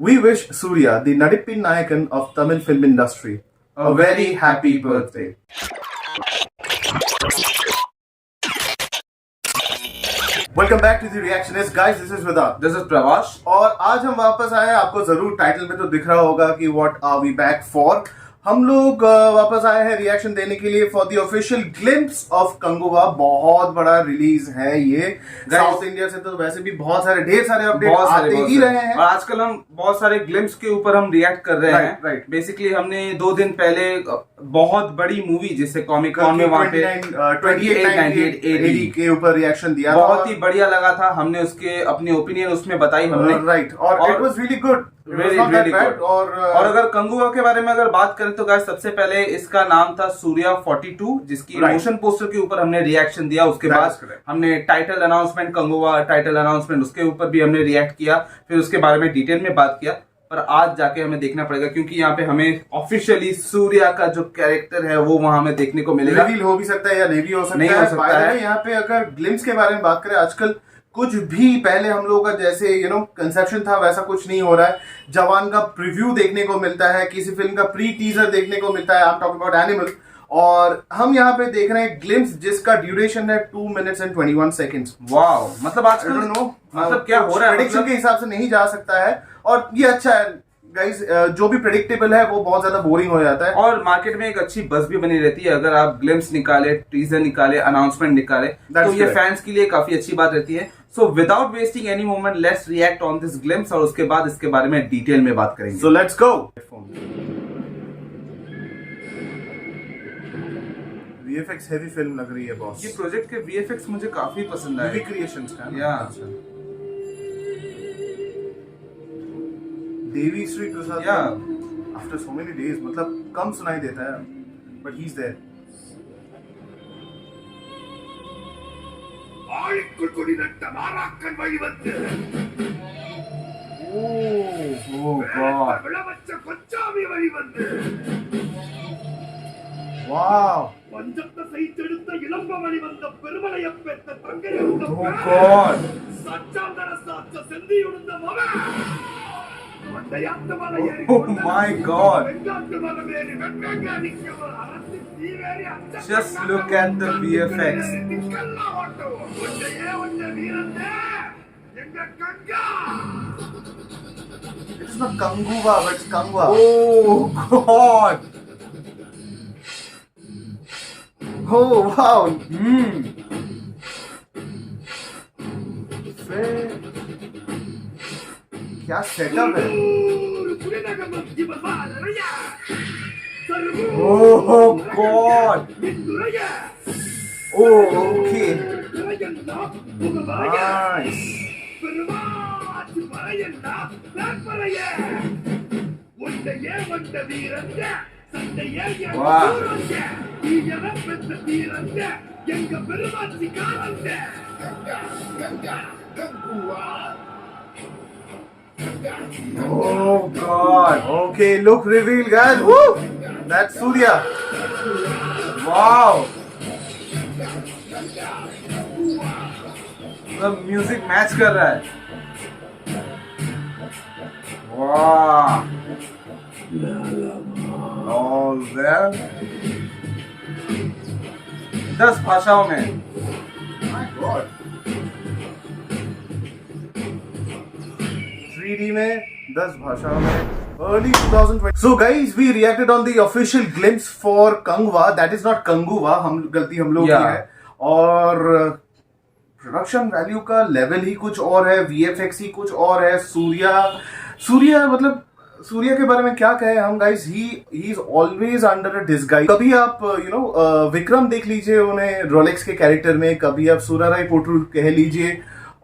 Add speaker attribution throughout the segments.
Speaker 1: We wish Surya, the Nadippin Nayakan of Tamil film industry, a very happy birthday. Welcome back to the reactionist guys, this is Vedant,
Speaker 2: this is Pravas.
Speaker 1: और आज हम वापस आए हैं। आपको जरूर टाइटल में तो दिख रहा होगा कि what are we back for. हम लोग वापस आए हैं रिएक्शन देने के लिए for the official glimpse of Kanguva. बहुत बड़ा रिलीज है ये। साउथ इंडिया से तो वैसे भी बहुत सारे ढेर सारे अपडेट आते ही रहे हैं
Speaker 2: और आजकल हम बहुत सारे ग्लिम्प्स के ऊपर हम रिएक्ट कर रहे हैं।
Speaker 1: राइट।
Speaker 2: बेसिकली हमने 2 दिन पहले बहुत बड़ी मूवी जिससे कॉमिक कॉन में वहां पे
Speaker 1: 2898 AD के ऊपर रिएक्शन दिया,
Speaker 2: बहुत ही बढ़िया लगा था। हमने उसके अपनी ओपिनियन उसमें बताई हमने।
Speaker 1: राइट, और it was really good,
Speaker 2: very good. और अगर कंगुवा के बारे में अगर बात करें तो गाइस सबसे पहले इसका नाम था सूर्या 42, जिसकी मोशन पोस्टर के ऊपर हमने रिएक्शन दिया। उसके बाद हमने title announcement, Kanguva title announcement, उसके ऊपर भी हमने रिएक्ट किया। फिर उसके बारे में डिटेल में बात किया। पर आज जाके हमें देखना पड़ेगा क्योंकि यहाँ पे हमें ऑफिशियली सूर्या का जो कैरेक्टर है वो वहां हमें देखने को मिलेगा।
Speaker 1: रिवील हो भी सकता है या नहीं भी हो सकता है। यहाँ पे अगर ग्लिम्स के बारे में बात करें, आजकल कुछ भी पहले हम लोगों का जैसे कंसेप्शन था वैसा कुछ नहीं हो रहा है। जवान का प्रीव्यू देखने को मिलता है, किसी फिल्म का प्री टीजर देखने को मिलता है। I am talking about animal. और हम यहाँ पे देख रहे हैं ग्लिम्स जिसका ड्यूरेशन है 2 मिनट्स एंड 21 सेकेंड्स।
Speaker 2: वाओ, मतलब आजकल मतलब क्या हो रहा है,
Speaker 1: प्रेडिक्शन के हिसाब से नहीं जा सकता है। और ये अच्छा है गाइस, जो भी प्रेडिक्टेबल है वो बहुत ज्यादा बोरिंग हो जाता है
Speaker 2: और मार्केट में एक अच्छी बस भी बनी रहती है। अगर आप ग्लिम्स निकाले, टीजर निकाले, अनाउंसमेंट निकाले तो ये फैंस के लिए काफी अच्छी बात रहती है। So without wasting any moment, let's react on this glimpse और उसके बाद इसके बारे में डिटेल में बात करेंगे।
Speaker 1: So let's go. VFX heavy film लग रही है बॉस।
Speaker 2: ये प्रोजेक्ट के वीएफएक्स मुझे काफी पसंद आए।
Speaker 1: क्रिएशंस का
Speaker 2: या
Speaker 1: Devi Shri Prasad after so many days, मतलब कम सुनाई देता है बट ही इज देयर।
Speaker 3: ஆளுக்குள் கொடி நட்ட மாறாக்கன் வழி வந்து விளவச்ச கொச்சாமி வழி வந்து
Speaker 1: வாவ்
Speaker 3: பஞ்சத்தை சைத்தெடுத்த இளம்ப வழி வந்த பெருமலைய பெற்ற தங்கையுண்ட சச்சாந்தர சாச்ச செந்தியுண்ட மகன்
Speaker 2: Oh my God! Just look at the VFX.
Speaker 1: It's not Kanguva, but it's Kangwa.
Speaker 2: Oh God!
Speaker 1: Oh wow! क्या सेटअप है।
Speaker 2: Oh God!
Speaker 1: Oh okay. Nice.
Speaker 2: Oh God!
Speaker 1: Okay, look reveal guys. Woo! That's Surya.
Speaker 2: Wow! The music match कर रहा है। Wow! All there. 10 भाषाओं में।
Speaker 1: My God. 3D में 10 भाषाओं में early 2020. So guys, we reacted on the official glimpse for Kangwa. That is not Kanguva. गलती हम लोग की है। और प्रोडक्शन वैल्यू का लेवल ही कुछ और है, वीएफएक्स ही कुछ और है। सूर्या मतलब सूर्या के बारे में क्या कहें हम guys. He is always under a disguise. कभी आप विक्रम देख लीजिए उन्हें रोलेक्स के कैरेक्टर में, कभी आप सूराराय पोट्रू कह लीजिए,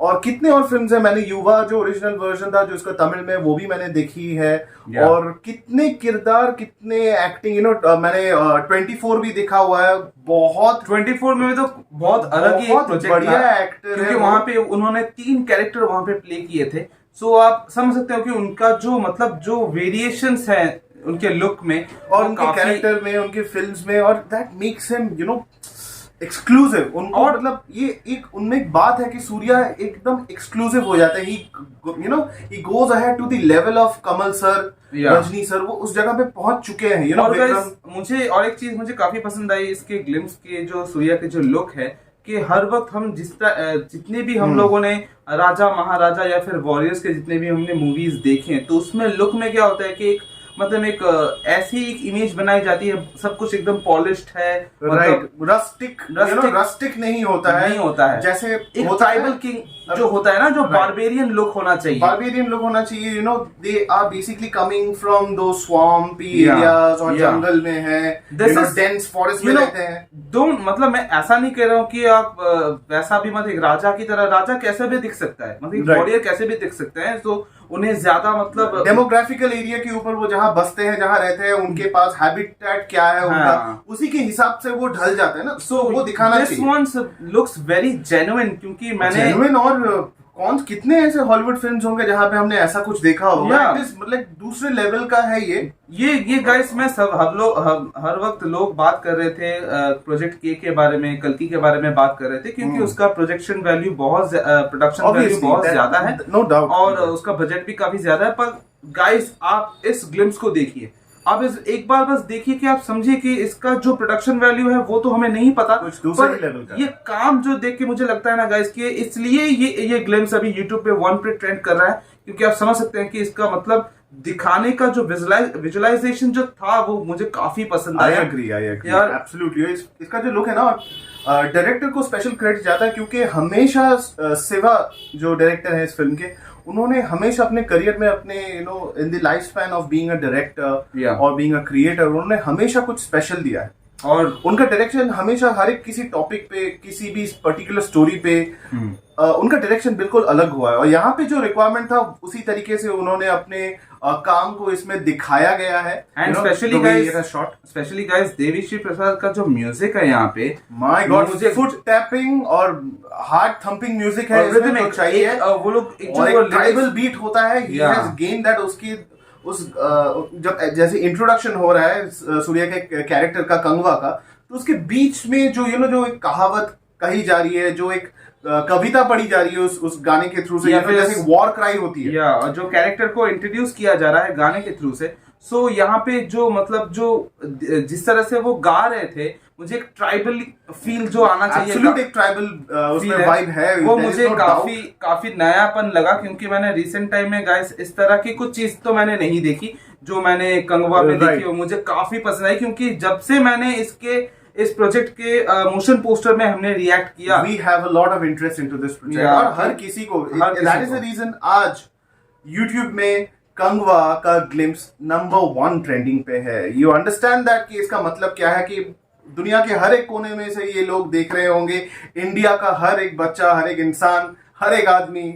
Speaker 1: और कितने और फिल्म्स हैं। मैंने युवा जो ओरिजिनल वर्जन था जो इसका तमिल में, वो भी मैंने देखी है। और कितने किरदार, कितने एक्टिंग, मैंने 24 भी देखा हुआ है। बहुत
Speaker 2: 24 में भी तो बहुत अलग ही प्रोजेक्ट,
Speaker 1: बढ़िया एक्टर है
Speaker 2: क्योंकि वहां पे उन्होंने 3 कैरेक्टर वहां पे प्ले किए थे। सो आप समझ सकते हो कि उनका जो मतलब जो वेरिएशंस है उनके लुक में
Speaker 1: और उनके कैरेक्टर में, उनके फिल्म्स में, और दैट मेक्स हिम एक्सक्लूसिव उनको,
Speaker 2: और
Speaker 1: मतलब ये एक उनमें एक बात है कि सूर्या एकदम एक्सक्लूसिव हो जाते हैं, he goes ahead to the level of Kamal sir, Rajini sir, वो उस जगह पे पहुंच चुके हैं,
Speaker 2: और guys, मुझे और एक चीज मुझे काफी पसंद आई इसके ग्लिम्स के, जो सूर्या के जो लुक है, कि हर वक्त हम जितने भी हम लोगों ने राजा महाराजा या फिर वॉरियर्स के जितने भी हमने मूवीज देखे हैं, तो उसमें लुक में क्या होता है कि एक मतलब एक ऐसी एक इमेज बनाई जाती है, सब कुछ एकदम पॉलिश्ड है,
Speaker 1: राइट, रस्टिक नहीं होता है, जैसे
Speaker 2: एक ट्राइबल किंग जो होता है ना, जो बारबेरियन लुक होना चाहिए,
Speaker 1: they are basically coming from those swampy areas और जंगल में है, डेंस फॉरेस्ट में रहते हैं।
Speaker 2: डोंट, मतलब मैं ऐसा नहीं कह रहा हूँ कि आप वैसा भी मत, एक राजा की तरह, राजा कैसे भी दिख सकता है, मतलब वॉरियर कैसे भी दिख सकते हैं, तो उन्हें ज्यादा मतलब
Speaker 1: डेमोग्राफिकल एरिया के ऊपर वो जहाँ बसते हैं, जहाँ रहते हैं, उनके पास हैबिटेट क्या है उनका, उसी के हिसाब से वो ढल जाते हैं ना, सो वो दिखाना चाहिए।
Speaker 2: This one looks very genuine, क्योंकि मैंने
Speaker 1: जेन्युइन, और कितने ऐसे हॉलीवुड फिल्म्स होंगे जहाँ पे हमने ऐसा कुछ देखा होगा, मतलब दूसरे लेवल का है ये
Speaker 2: गाइस, मैं सब हर वक्त लोग बात कर रहे थे प्रोजेक्ट के बारे में, कल्कि के बारे में बात कर रहे थे, क्योंकि उसका प्रोजेक्शन वैल्यू प्रोडक्शन वैल्यू बहुत ज्यादा है,
Speaker 1: नो डाउट,
Speaker 2: और उसका बजट भी काफी ज्यादा है। पर गाइस, आप इस ग्लिम्स को देखिए, आप एक बार बस देखिए कि आप समझिए कि इसका जो प्रोडक्शन वैल्यू है वो तो हमें नहीं पता,
Speaker 1: कुछ दूसरे लेवल का।
Speaker 2: ये काम जो देख के मुझे लगता है ना गाइस, कि इसलिए ये ग्लिम्स अभी YouTube पे 1 पे ट्रेंड कर रहा है, क्योंकि आप समझ सकते हैं कि इसका मतलब दिखाने का जो विजुअलाइजेशन जो था वो मुझे काफी पसंद आया।
Speaker 1: I agree यार, एब्सोल्युटली। इसका जो लुक है ना, डायरेक्टर को स्पेशल क्रेडिट जाता है, क्योंकि हमेशा सिवा जो डायरेक्टर है इस फिल्म के, उन्होंने हमेशा अपने करियर में, अपने in the life span of being a director और बीइंग अ क्रिएटर, उन्होंने हमेशा कुछ स्पेशल दिया है, और उनका डायरेक्शन हमेशा हर एक किसी टॉपिक पे, किसी भी पर्टिकुलर स्टोरी पे उनका डायरेक्शन बिल्कुल अलग हुआ है, और यहाँ पे जो रिक्वायरमेंट था उसी तरीके से उन्होंने अपने काम को इसमें दिखाया गया है।
Speaker 2: एंड स्पेशली गाइस देवीश्री प्रसाद का जो म्यूजिक है यहाँ पे,
Speaker 1: माय गॉड, मुझे फुट टैपिंग और हार्ट थंपिंग म्यूजिक है, इसमें चाहिए, वो लोग जो ट्राइबल बीट होता है, ही हैज गेन दैट, उसकी जब जैसे इंट्रोडक्शन हो रहा है सूर्या के कैरेक्टर का, कंगवा का, तो उसके बीच में जो जो एक कहावत कही जा रही है, जो एक कविता पढ़ी जा रही है उस गाने के थ्रू से, या फिर जैसे वॉर क्राई होती है,
Speaker 2: या जो कैरेक्टर को इंट्रोड्यूस किया जा रहा है गाने के थ्रू से, सो यहाँ पे जो मतलब जो जिस तरह से वो गा रहे थे, मुझे एक ट्राइबल फील जो आना चाहिए,
Speaker 1: एब्सोल्यूट एक ट्राइबल उसमें वाइब है,
Speaker 2: वो मुझे काफी नयापन लगा, क्योंकि मैंने रिसेंट टाइम में गाइस इस तरह की कुछ चीज तो मैंने नहीं देखी, जो मैंने कंगवा में देखी, वो मुझे काफी पसंद आई, क्योंकि जब से मैंने इस प्रोजेक्ट के मोशन पोस्टर में हमने रिएक्ट किया,
Speaker 1: we have a lot of interest into this project, और हर किसी को, दैट इज द रीजन आज YouTube में कंगवा का ग्लिम्स नंबर 1 ट्रेंडिंग पे है। यू अंडरस्टैंड दैट कि इसका मतलब क्या है, कि दुनिया के हर एक कोने में से ये लोग देख रहे होंगे, इंडिया का हर एक बच्चा, हर एक इंसान, हर एक आदमी,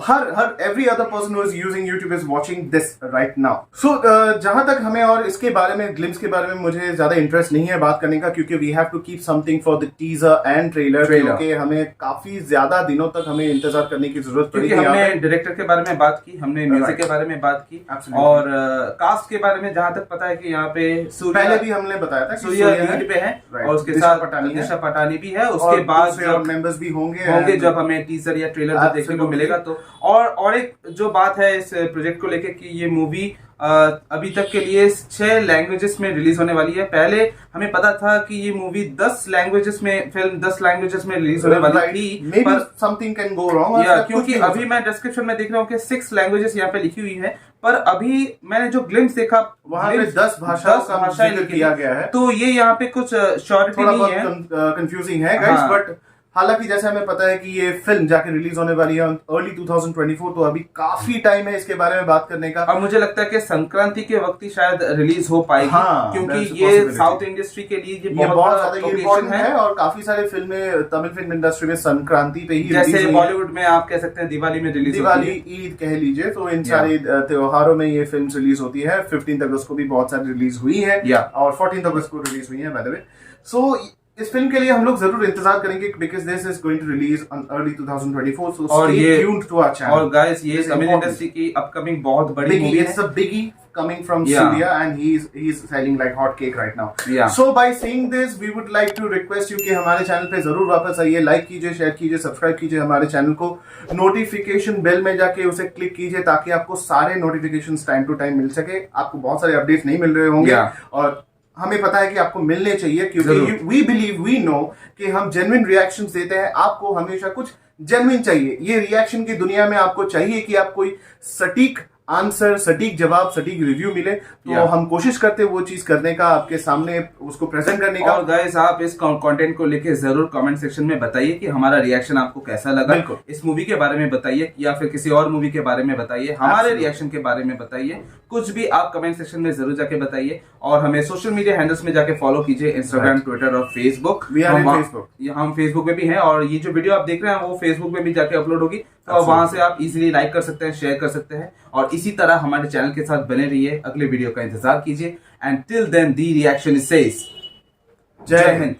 Speaker 1: हर every other person who is using YouTube is watching this right now. So जहां तक हमें और इसके बारे में, ग्लिम्स के बारे में मुझे ज्यादा इंटरेस्ट नहीं है बात करने का, क्योंकि we have to keep something for the teaser and trailer, क्योंकि हमें काफी ज्यादा दिनों तक हमें इंतजार करने की जरूरत पड़ेगी।
Speaker 2: हमने डायरेक्टर के बारे में बात की, हमने म्यूजिक के बारे में बात की, और कास्ट के बारे में जहां तक पता है कि यहाँ पे
Speaker 1: पहले भी हमने बताया था
Speaker 2: सूर्या लीड पे है, और उसके साथ दिशा पटानी भी है, उसके बाद
Speaker 1: मेंबर्स भी होंगे
Speaker 2: जब हमें टीजर या ट्रेलर देखने को मिलेगा। तो और एक जो बात है इस प्रोजेक्ट को लेके, कि ये मूवी अभी तक के लिए 6 लैंग्वेजेस में रिलीज होने वाली है। पहले हमें पता था कि ये मूवी 10 लैंग्वेजेस में रिलीज होने वाली थी,
Speaker 1: पर समथिंग कैन गो रॉन्ग,
Speaker 2: क्योंकि अभी मैं डिस्क्रिप्शन में देख रहा हूँ कि 6 लैंग्वेजेस यहाँ पे लिखी हुई है, पर अभी मैंने जो ग्लिम्स देखा
Speaker 1: वहां पे 10 भाषाएं किया गया है,
Speaker 2: तो ये यहाँ पे कुछ श्योरिटी नहीं है,
Speaker 1: कंफ्यूजिंग है गाइस, बट हालांकि जैसे हमें पता है कि ये फिल्म जाके रिलीज होने वाली है अर्ली 2024, तो अभी काफी टाइम है इसके बारे में बात करने का,
Speaker 2: और मुझे लगता है कि संक्रांति के वक्त ही शायद रिलीज हो पाएगी, क्योंकि ये साउथ इंडस्ट्री के लिए ये बहुत ज्यादा इम्पोर्टेंट है, और
Speaker 1: काफी सारे फिल्में तमिल फिल्म इंडस्ट्री में संक्रांति पे ही,
Speaker 2: जैसे बॉलीवुड में आप कह सकते हैं दिवाली में रिलीज,
Speaker 1: दिवाली, ईद कह लीजिए, तो इन सारे त्योहारों में ये फिल्म रिलीज होती है। 15 अगस्त को भी बहुत सारी रिलीज हुई है, और 14 अगस्त को रिलीज हुई है बाय द वे। सो इस फिल्म के लिए हम लोग जरूर इंतजार करेंगे, because this is going to release on early 2024, so stay tuned to our channel.
Speaker 2: और गाइस, ये तमिल इंडस्ट्री की अपकमिंग बहुत बड़ी मूवी है,
Speaker 1: it's a biggie coming from
Speaker 2: Yeah.
Speaker 1: Surya, and he's selling like hot cake right now.
Speaker 2: Yeah.
Speaker 1: So by seeing this, we would like to request you कि हमारे channel पे जरूर वापस आइए, लाइक कीजिए, शेयर कीजिए, सब्सक्राइब कीजिए हमारे चैनल को, नोटिफिकेशन बेल में जाके उसे क्लिक कीजिए ताकि आपको सारे नोटिफिकेशंस टाइम टू टाइम मिल सके. आपको बहुत सारे अपडेट्स नहीं मिल रहे होंगे
Speaker 2: Yeah.
Speaker 1: और हमें पता है कि आपको मिलने चाहिए क्योंकि वी बिलीव वी नो कि हम जेन्युइन रिएक्शंस देते हैं. आपको हमेशा कुछ जेन्युइन चाहिए. ये रिएक्शन की दुनिया में आपको चाहिए कि आप कोई सटीक आंसर, सटीक जवाब, सटीक रिव्यू मिले. तो हम कोशिश करते हैं वो चीज करने का, आपके सामने उसको प्रेजेंट करने का.
Speaker 2: और गाइस आप इस कंटेंट को लेके जरूर कमेंट सेक्शन में बताइए कि हमारा रिएक्शन आपको कैसा लगा.
Speaker 1: बिल्कुल.
Speaker 2: इस मूवी के बारे में बताइए या फिर किसी और मूवी के बारे में बताइए, हमारे रिएक्शन के बारे में बताइए. कुछ भी आप कमेंट सेक्शन में जरूर जाके बताइए. और हमें सोशल मीडिया हैंडल्स में जाके फॉलो कीजिए, इंस्टाग्राम, ट्विटर और फेसबुक. हम फेसबुक पे भी हैं और ये जो वीडियो आप देख रहे हैं वो फेसबुक पे भी जाके अपलोड होगी. तो वहां से आप इजीली लाइक कर सकते हैं, शेयर कर सकते हैं और इसी तरह हमारे चैनल के साथ बने रहिए. अगले वीडियो का इंतजार कीजिए. And till then the reaction is says.
Speaker 1: जय हिंद.